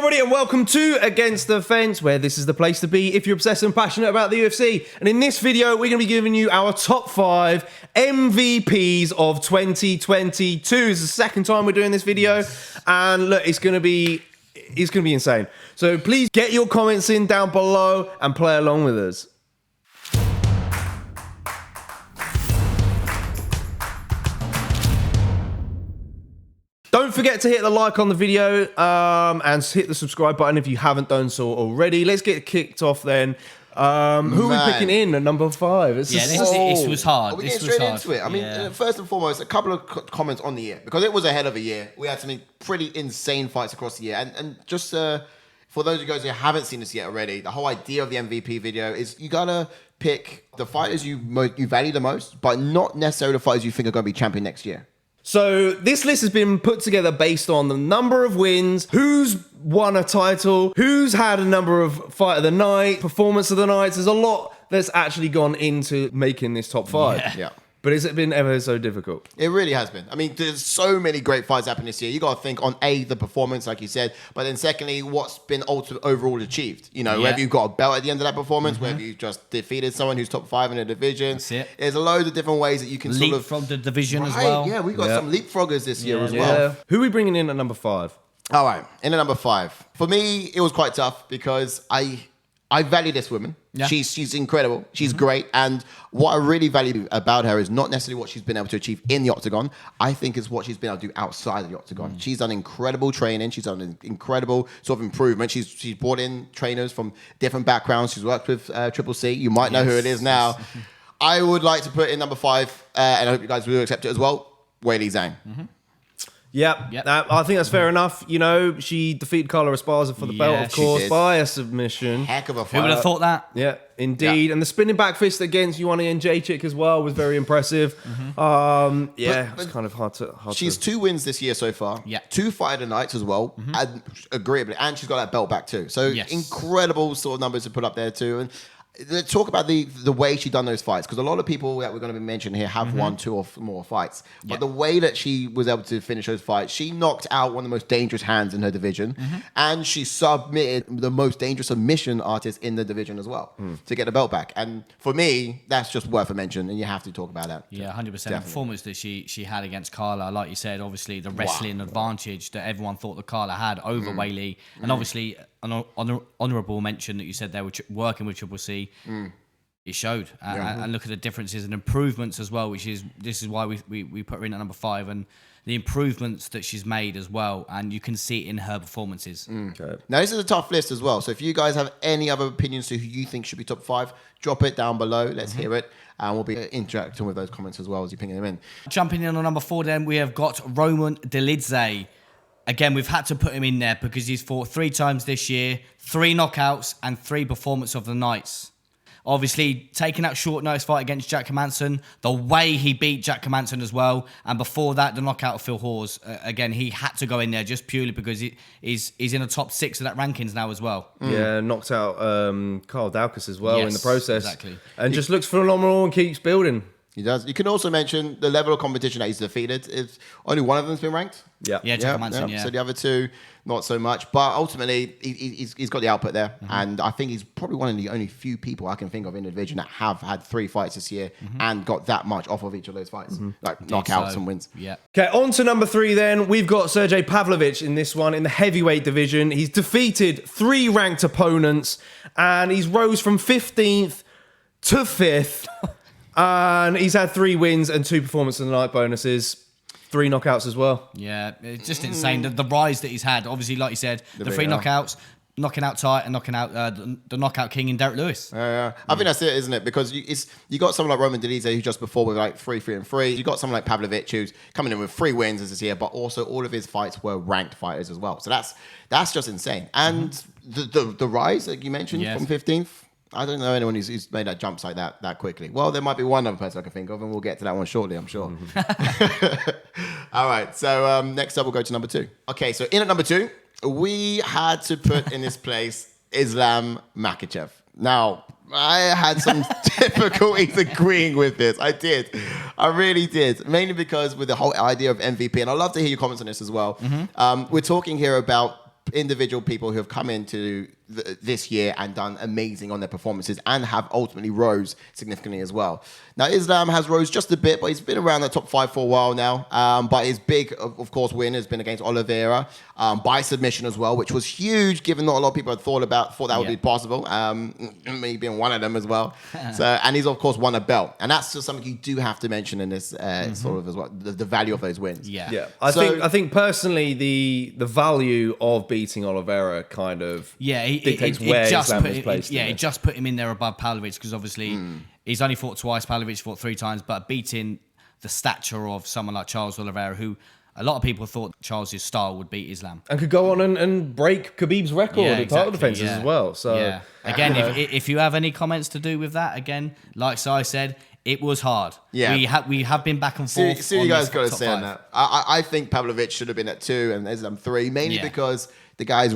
everybody, and welcome to Against the Fence, where this is the place to be if you're obsessed and passionate about the UFC. And in this video, we're going to be giving you our top 5 MVPs of 2022. It's the second time we're doing this video, and look, it's going to be insane. So please get your comments in down below and play along with us. Don't forget to hit the like on the video and hit the subscribe button if you haven't done so already. Let's get kicked off then. Who are we picking in at number 5? This was hard. Are we getting straight into it? I mean, first and foremost, a couple of comments on the year. Because it was a hell of a year. We had some pretty insane fights across the year. And just for those of you guys who haven't seen this yet already, the whole idea of the MVP video is you got to pick the fighters you value the most, but not necessarily the fighters you think are going to be champion next year. So this list has been put together based on the number of wins, who's won a title, who's had a number of fight of the night, performance of the night. There's a lot that's actually gone into making this top 5. Yeah. But has it been ever so difficult? It really has been. I mean, there's so many great fights happening this year. You got to think on the performance, like you said, but then secondly, what's been overall achieved. You know, whether you've got a belt at the end of that performance, whether you just defeated someone who's top 5 in a division. That's it. There's a load of different ways that you can leapfrog the division as well. Yeah, we got some leapfroggers this year as well. Yeah. Who are we bringing in at number 5? All right, in at number 5. For me, it was quite tough because I value this woman. Yeah. She's incredible. She's great. And what I really value about her is not necessarily what she's been able to achieve in the Octagon. I think it's what she's been able to do outside of the Octagon. She's done incredible training. She's done an incredible sort of improvement. She's brought in trainers from different backgrounds. She's worked with Triple C. You might know who it is now. I would like to put in number 5, and I hope you guys will accept it as well, Weili Zhang. Yep. I think that's fair enough. You know, she defeated Carla Esparza for the belt, of course, by a submission. Heck of a fight. Who would have thought that? Yeah, indeed. Yeah. And the spinning back fist against Yuani Jacek as well was very impressive. It's kind of hard to... She's 2 wins this year so far. Yeah. 2 fight of the nights as well. And agreeably. And she's got that belt back too. So incredible sort of numbers to put up there too. And let's talk about the way she done those fights, because a lot of people that we're going to be mentioning here have won 2 or more fights. But the way that she was able to finish those fights, she knocked out one of the most dangerous hands in her division, and she submitted the most dangerous submission artist in the division as well to get the belt back. And for me, that's just worth a mention, and you have to talk about that. Yeah, 100%. The performance that she had against Carla, like you said, obviously the wrestling advantage that everyone thought that Carla had over Weili, and obviously an honourable mention that you said they were working with Triple C. It showed, and look at the differences and improvements as well. This is why we put her in at number 5, and the improvements that she's made as well, and you can see it in her performances. Okay. Now this is a tough list as well. So if you guys have any other opinions to who you think should be top 5, drop it down below. Let's hear it, and we'll be interacting with those comments as well as you pinging them in. Jumping in on number 4, then we have got Roman Dolidze. Again, we've had to put him in there because he's fought 3 times this year, 3 knockouts and 3 performance of the nights. Obviously, taking that short notice fight against Jack Hermansson, the way he beat Jack Hermansson as well, and before that, the knockout of Phil Hawes. Again, he had to go in there just purely because he's in the top 6 of that rankings now as well. Yeah, knocked out Carl Daukaus as well in the process. Exactly. And just looks phenomenal and keeps building. He does. You can also mention the level of competition that he's defeated. If only one of them's been ranked. Jack Hermansson, So the other 2, not so much. But ultimately, he's got the output there. And I think he's probably one of the only few people I can think of in the division that have had 3 fights this year and got that much off of each of those fights. Like knockouts and wins. Yeah. Okay, on to number 3 then. We've got Sergey Pavlovich in this one, in the heavyweight division. He's defeated 3 ranked opponents, and he's rose from 15th to 5th. And he's had 3 wins and 2 performance of the night bonuses, 3 knockouts as well. Yeah, it's just insane. The rise that he's had, obviously, like you said, the 3 knockouts, knocking out Ty and knocking out the knockout king in Derek Lewis. I think that's it, isn't it? Because you got someone like Roman Dolidze who just before with like 3-3-3. You got someone like Pavlovich who's coming in with 3 wins this year, but also all of his fights were ranked fighters as well. So that's just insane. And the rise that you mentioned from 15th. I don't know anyone who's made that jumps like that quickly. Well, there might be one other person I can think of, and we'll get to that one shortly, I'm sure. All right, so next up we'll go to number 2. Okay, so in at number 2, we had to put in this place Islam Makhachev. Now, I had some difficulties agreeing with this. I did. I really did. Mainly because with the whole idea of MVP, and I'd love to hear your comments on this as well. We're talking here about individual people who have come into this year and done amazing on their performances and have ultimately rose significantly as well. Now, Islam has rose just a bit, but he's been around the top 5 for a while now. But his big, of course, win has been against Oliveira by submission as well, which was huge, given not a lot of people had thought that would be possible. Me being one of them as well. And he's, of course, won a belt. And that's just something you do have to mention in this sort of as well, the value of those wins. Yeah. I think personally the value of beating Oliveira kind of dictates where Islam is placed. It just put him in there above Pavlovich because obviously he's only fought twice. Pavlovich fought 3 times, but beating the stature of someone like Charles Oliveira, who a lot of people thought Charles' style would beat Islam. And could go on and break Khabib's record of title defenses as well. So again, if you have any comments to do with that, again, like I said, it was hard. Yeah. We have been back and forth. See you guys got to say on that. I think Pavlovich should have been at 2 and Islam 3, mainly because the guy's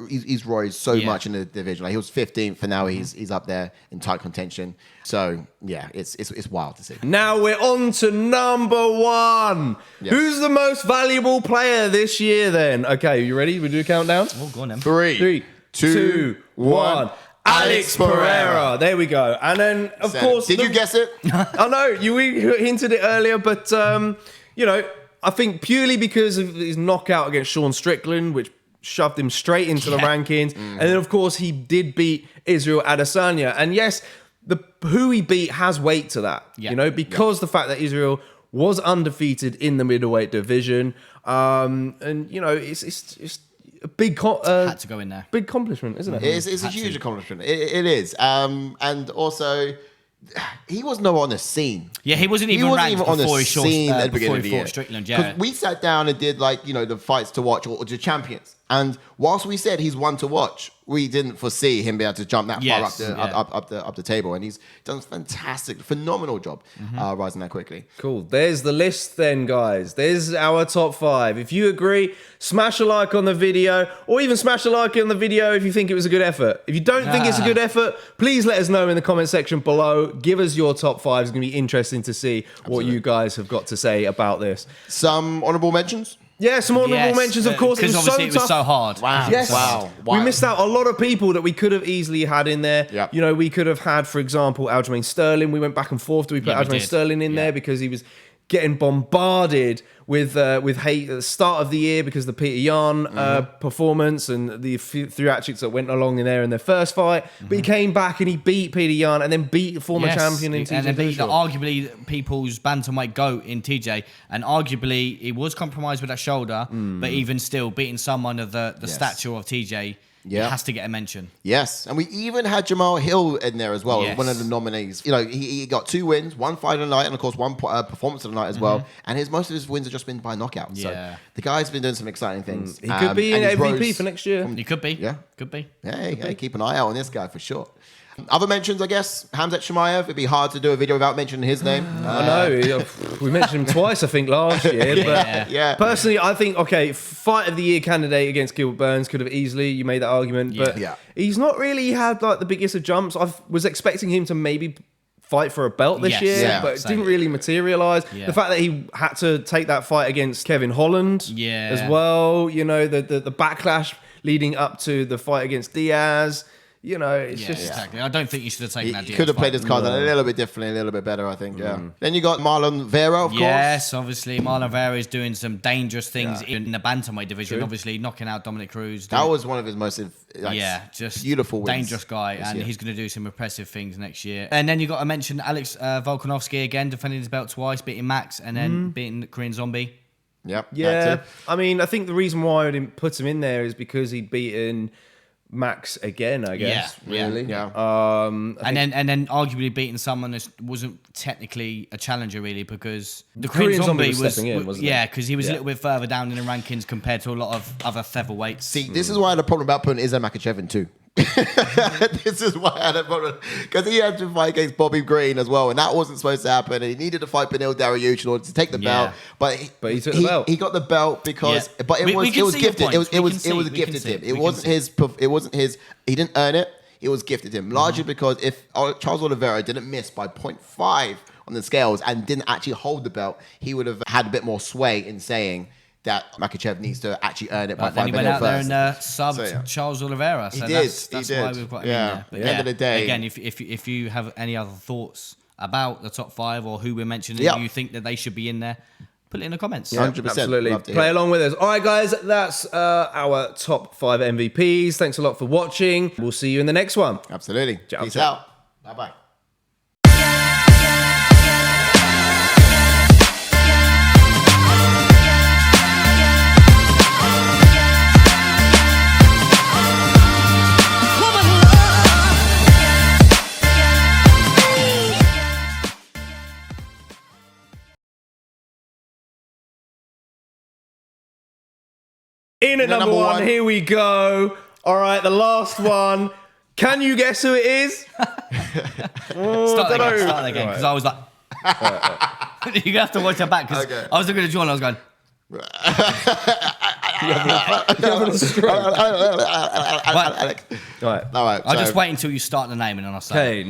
he's rose so much in the division. Like he was 15th, and now he's up there in tight contention. So yeah, it's wild to see. Now we're on to number 1. Yep. Who's the most valuable player this year? Then you ready? We do a countdown. Oh, go on then. 3, 2, 1. Alex Pereira. There we go. And then, of course... Did you guess it? I know. We hinted it earlier, but, I think purely because of his knockout against Sean Strickland, which shoved him straight into the rankings. And then, of course, he did beat Israel Adesanya. And yes, who he beat has weight to that, because the fact that Israel was undefeated in the middleweight division. It's a big had to go in there. Big accomplishment, isn't it? It's a huge accomplishment. It is. And also, he was nowhere on the scene. Yeah, he wasn't even ranked on the before scene at the beginning of the year. Strickland, Because we sat down and did the fights to watch or the champions. And whilst we said he's one to watch, we didn't foresee him being able to jump that far up the table. And he's done a fantastic, phenomenal job rising that quickly. Cool. There's the list then, guys. There's our top 5. If you agree, smash a like on the video, or even smash a like on the video if you think it was a good effort. If you don't think it's a good effort, please let us know in the comment section below. Give us your top 5. It's going to be interesting to see what you guys have got to say about this. Some honourable mentions? Yeah, some honourable mentions, of course. Because obviously it was so hard. Wow. Yes. Wow. We missed out a lot of people that we could have easily had in there. Yep. We could have had, for example, Aljamain Sterling. We went back and forth. Do we put Aljamain Sterling in there because he was getting bombarded with hate at the start of the year because of the Peter Yan performance and the theatrics that went along in there in their first fight. But he came back and he beat Peter Yan and then beat the former champion in TJ. And then beat arguably people's bantamweight GOAT in TJ. And arguably he was compromised with that shoulder, but even still beating someone of the stature of TJ. Yeah, has to get a mention. Yes, and we even had Jamal Hill in there as well, one of the nominees. He got 2 wins, 1 fight of the night, and of course 1 performance of the night as well. And most of his wins have just been by knockout. Yeah. So the guy's been doing some exciting things. He could be an MVP for next year. He could be. Yeah, could be. Yeah, keep an eye out on this guy for sure. Other mentions, I guess, Hamzat Chimaev. It'd be hard to do a video without mentioning his name. I know. We mentioned him twice, I think, last year. But personally, I think, fight of the year candidate against Gilbert Burns could have easily, you made that argument. But he's not really had the biggest of jumps. I was expecting him to maybe fight for a belt this year, but it didn't really materialise. The fact that he had to take that fight against Kevin Holland as well, the backlash leading up to the fight against Diaz. It's just... Exactly. I don't think you should have taken that. He could have played his card a little bit differently, a little bit better, I think. Then you got Marlon Vera, of course. Yes, obviously. Marlon Vera is doing some dangerous things in the bantamweight division. Obviously, knocking out Dominic Cruz. That was one of his most just beautiful wins. Dangerous guy, and he's going to do some impressive things next year. And then you got to mention Alex Volkanovski again, defending his belt twice, beating Max, and then beating Korean Zombie. Yep. Yeah. I mean, I think the reason why I didn't put him in there is because he'd beaten Max again, I guess. Really. And then arguably beating someone that wasn't technically a challenger, really, because the Korean Zombie was stepping in, wasn't he? Because he was a little bit further down in the rankings compared to a lot of other featherweights. See, this is why I had a problem about putting Islam Makhachev in too. This is why I had a problem, because he had to fight against Bobby Green as well, and that wasn't supposed to happen. And he needed to fight Beneil Dariush in order to take the belt, but he took the belt. He got the belt because, but it was gifted. It was gifted to him. It wasn't his. It wasn't his. He didn't earn it. It was gifted to him largely because if Charles Oliveira didn't miss by 0.5 on the scales and didn't actually hold the belt, he would have had a bit more sway in saying, that Makhachev needs to actually earn it by But then he fighting went out there first. and subbed So, yeah. Charles Oliveira. So He that's did. why we've got him in there. But At the end of the day- again, if you have any other thoughts about the top 5 or who we're mentioning, Yep. you think that they should be in there, put it in the comments. 100%. Absolutely. Love to hear Play it. along with us. All right, guys, that's our top 5 MVPs. Thanks a lot for watching. We'll see you in the next one. Absolutely. Ciao, Peace ciao. out. Bye-bye. In at number one, here we go. All right, the last one. Can you guess who it is? Start again, because I was like, you're going to have to watch that back, because Okay. I was looking at John, I was going, Alex. All right. All right. I'll so- just wait until you start the name and then I'll say it. Okay.